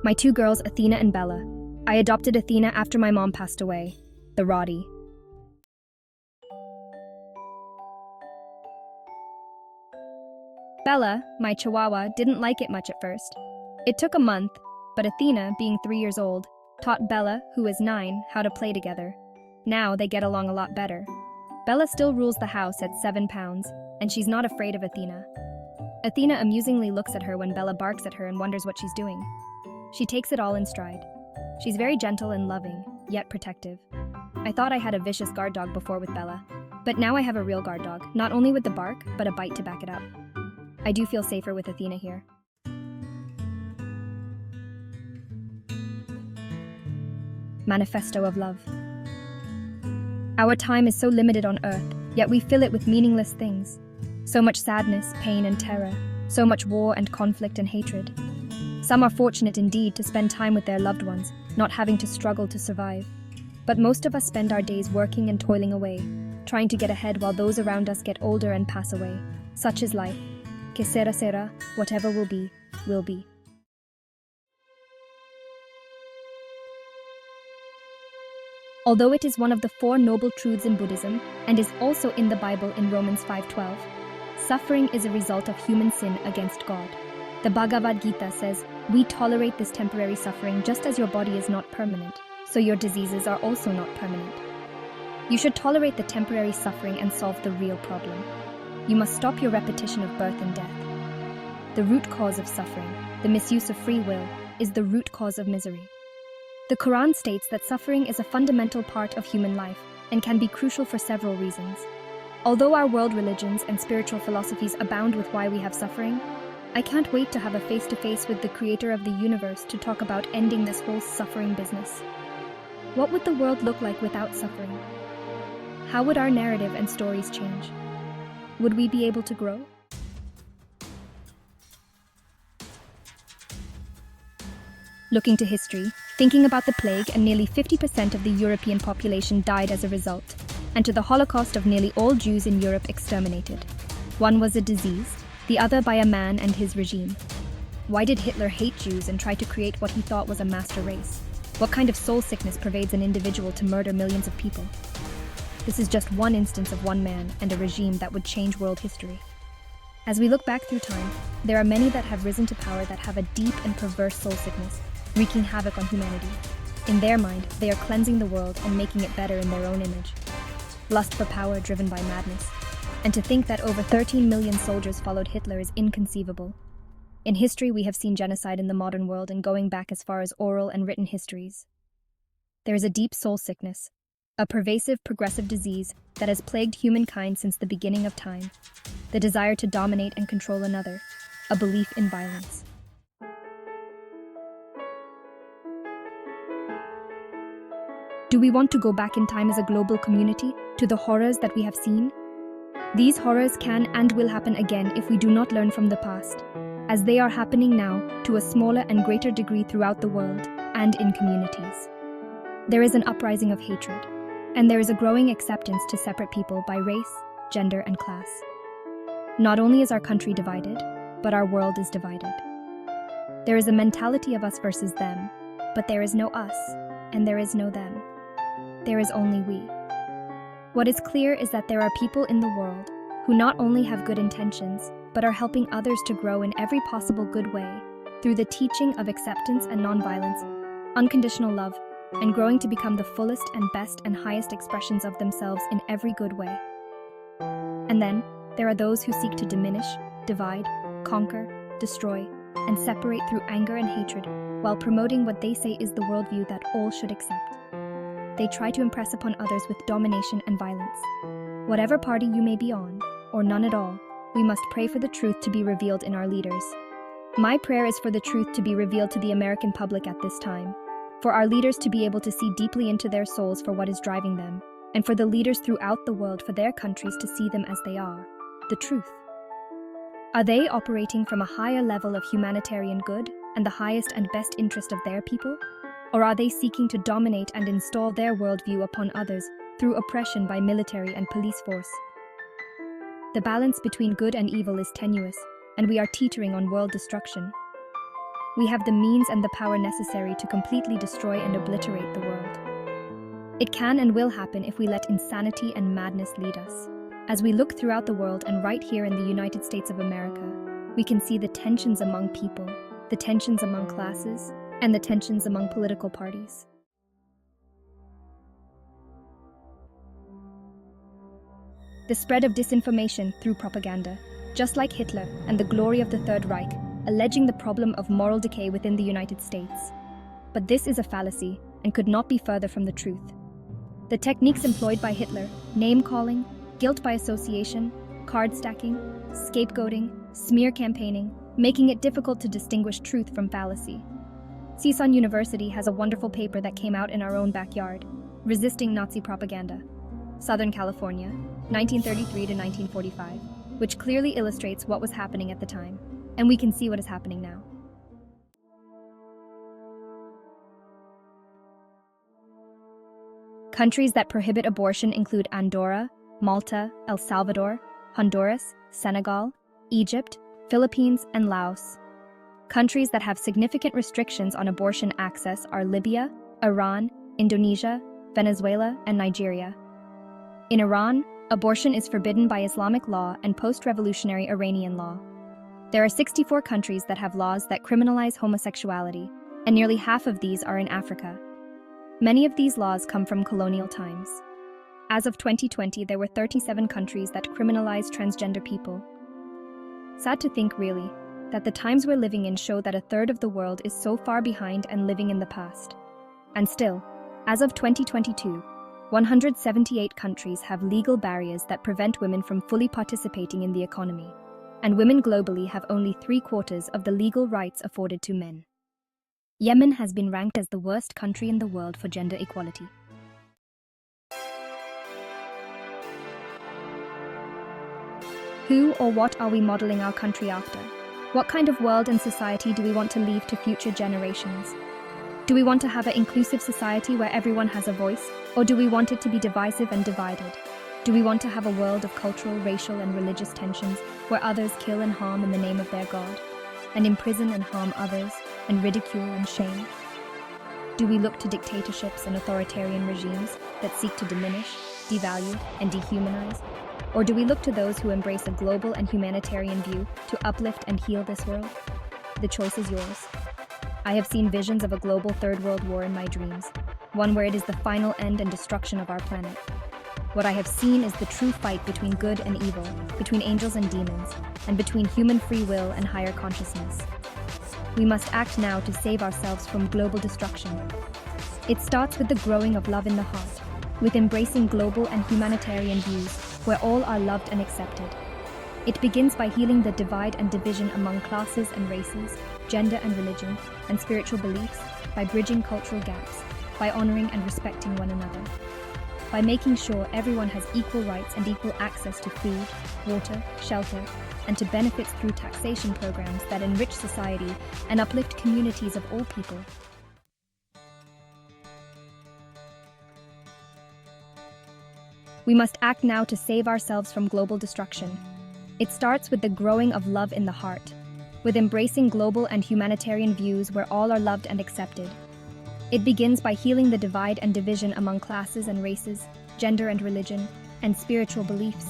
My two girls, Athena and Bella. I adopted Athena after my mom passed away. The Roddy. Bella, my chihuahua, didn't like it much at first. It took a month, but Athena, being 3 years old, taught Bella, who is 9, how to play together. Now they get along a lot better. Bella still rules the house at 7 pounds, and she's not afraid of Athena. Athena amusingly looks at her when Bella barks at her and wonders what she's doing. She takes it all in stride. She's very gentle and loving, yet protective. I thought I had a vicious guard dog before with Bella, but now I have a real guard dog, not only with the bark, but a bite to back it up. I do feel safer with Athena here. Manifesto of love. Our time is so limited on Earth, yet we fill it with meaningless things. So much sadness, pain, and terror. So much war and conflict and hatred. Some are fortunate indeed to spend time with their loved ones, not having to struggle to survive. But most of us spend our days working and toiling away, trying to get ahead while those around us get older and pass away. Such is life. Que sera sera, whatever will be, will be. Although it is one of the 4 noble truths in Buddhism, and is also in the Bible in Romans 5:12, suffering is a result of human sin against God. The Bhagavad Gita says, "We tolerate this temporary suffering just as your body is not permanent, so your diseases are also not permanent." You should tolerate the temporary suffering and solve the real problem. You must stop your repetition of birth and death. The root cause of suffering, the misuse of free will, is the root cause of misery. The Quran states that suffering is a fundamental part of human life and can be crucial for several reasons. Although our world religions and spiritual philosophies abound with why we have suffering, I can't wait to have a face-to-face with the creator of the universe to talk about ending this whole suffering business. What would the world look like without suffering? How would our narrative and stories change? Would we be able to grow? Looking to history, thinking about the plague, and nearly 50% of the European population died as a result, and to the Holocaust of nearly all Jews in Europe exterminated. One was a disease, the other by a man and his regime. Why did Hitler hate Jews and try to create what he thought was a master race? What kind of soul sickness pervades an individual to murder millions of people? This is just one instance of one man and a regime that would change world history. As we look back through time, there are many that have risen to power that have a deep and perverse soul sickness, wreaking havoc on humanity. In their mind, they are cleansing the world and making it better in their own image. Lust for power driven by madness. And to think that over 13 million soldiers followed Hitler is inconceivable. In history, we have seen genocide in the modern world and going back as far as oral and written histories. There is a deep soul sickness, a pervasive, progressive disease that has plagued humankind since the beginning of time. The desire to dominate and control another, a belief in violence. Do we want to go back in time as a global community to the horrors that we have seen? These horrors can and will happen again if we do not learn from the past, as they are happening now to a smaller and greater degree throughout the world and in communities. There is an uprising of hatred, and there is a growing acceptance to separate people by race, gender, and class. Not only is our country divided, but our world is divided. There is a mentality of us versus them, but there is no us, and there is no them. There is only we. What is clear is that there are people in the world who not only have good intentions, but are helping others to grow in every possible good way through the teaching of acceptance and nonviolence, unconditional love, and growing to become the fullest and best and highest expressions of themselves in every good way. And then, there are those who seek to diminish, divide, conquer, destroy, and separate through anger and hatred, while promoting what they say is the worldview that all should accept. They try to impress upon others with domination and violence. Whatever party you may be on, or none at all, we must pray for the truth to be revealed in our leaders. My prayer is for the truth to be revealed to the American public at this time, for our leaders to be able to see deeply into their souls for what is driving them, and for the leaders throughout the world for their countries to see them as they are, the truth. Are they operating from a higher level of humanitarian good and the highest and best interest of their people? Or are they seeking to dominate and install their worldview upon others through oppression by military and police force? The balance between good and evil is tenuous, and we are teetering on world destruction. We have the means and the power necessary to completely destroy and obliterate the world. It can and will happen if we let insanity and madness lead us. As we look throughout the world and right here in the United States of America, we can see the tensions among people, the tensions among classes, and the tensions among political parties. The spread of disinformation through propaganda, just like Hitler and the glory of the Third Reich, alleging the problem of moral decay within the United States. But this is a fallacy and could not be further from the truth. The techniques employed by Hitler, name-calling, guilt by association, card stacking, scapegoating, smear campaigning, making it difficult to distinguish truth from fallacy. CSUN University has a wonderful paper that came out in our own backyard, Resisting Nazi Propaganda, Southern California, 1933 to 1945, which clearly illustrates what was happening at the time, and we can see what is happening now. Countries that prohibit abortion include Andorra, Malta, El Salvador, Honduras, Senegal, Egypt, Philippines, and Laos. Countries that have significant restrictions on abortion access are Libya, Iran, Indonesia, Venezuela, and Nigeria. In Iran, abortion is forbidden by Islamic law and post-revolutionary Iranian law. There are 64 countries that have laws that criminalize homosexuality, and nearly half of these are in Africa. Many of these laws come from colonial times. As of 2020, there were 37 countries that criminalize transgender people. Sad to think, really, that the times we're living in show that a third of the world is so far behind and living in the past. And still, as of 2022, 178 countries have legal barriers that prevent women from fully participating in the economy, and women globally have only 3/4 of the legal rights afforded to men. Yemen has been ranked as the worst country in the world for gender equality. Who or what are we modeling our country after? What kind of world and society do we want to leave to future generations? Do we want to have an inclusive society where everyone has a voice, or do we want it to be divisive and divided? Do we want to have a world of cultural, racial, and religious tensions where others kill and harm in the name of their God, and imprison and harm others, and ridicule and shame? Do we look to dictatorships and authoritarian regimes that seek to diminish, devalue, and dehumanize? Or do we look to those who embrace a global and humanitarian view to uplift and heal this world? The choice is yours. I have seen visions of a global Third World War in my dreams, one where it is the final end and destruction of our planet. What I have seen is the true fight between good and evil, between angels and demons, and between human free will and higher consciousness. We must act now to save ourselves from global destruction. It starts with the growing of love in the heart, with embracing global and humanitarian views where all are loved and accepted. It begins by healing the divide and division among classes and races, gender and religion, and spiritual beliefs, by bridging cultural gaps, by honoring and respecting one another, by making sure everyone has equal rights and equal access to food, water, shelter, and to benefits through taxation programs that enrich society and uplift communities of all people. We must act now to save ourselves from global destruction. It starts with the growing of love in the heart, with embracing global and humanitarian views where all are loved and accepted. It begins by healing the divide and division among classes and races, gender and religion, and spiritual beliefs,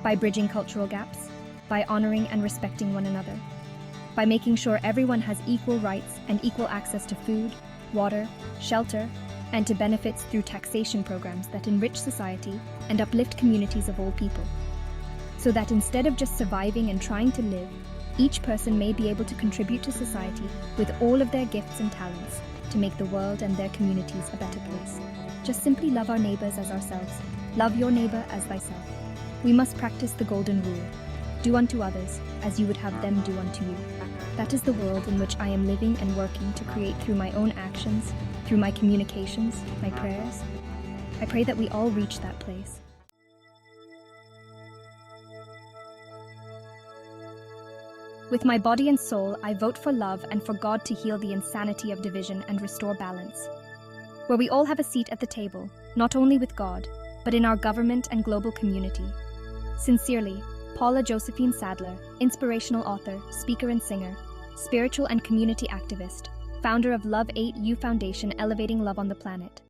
by bridging cultural gaps, by honoring and respecting one another, by making sure everyone has equal rights and equal access to food, water, shelter, and to benefits through taxation programs that enrich society and uplift communities of all people, so that instead of just surviving and trying to live, each person may be able to contribute to society with all of their gifts and talents to make the world and their communities a better place. Just simply love our neighbors as ourselves. Love your neighbor as thyself. We must practice the golden rule. Do unto others as you would have them do unto you. That is the world in which I am living and working to create through my own actions, through my communications, my prayers. I pray that we all reach that place. With my body and soul, I vote for love and for God to heal the insanity of division and restore balance, where we all have a seat at the table, not only with God, but in our government and global community. Sincerely, Paula Josephine Sadler, inspirational author, speaker and singer, spiritual and community activist, founder of Love 8U Foundation, elevating love on the planet.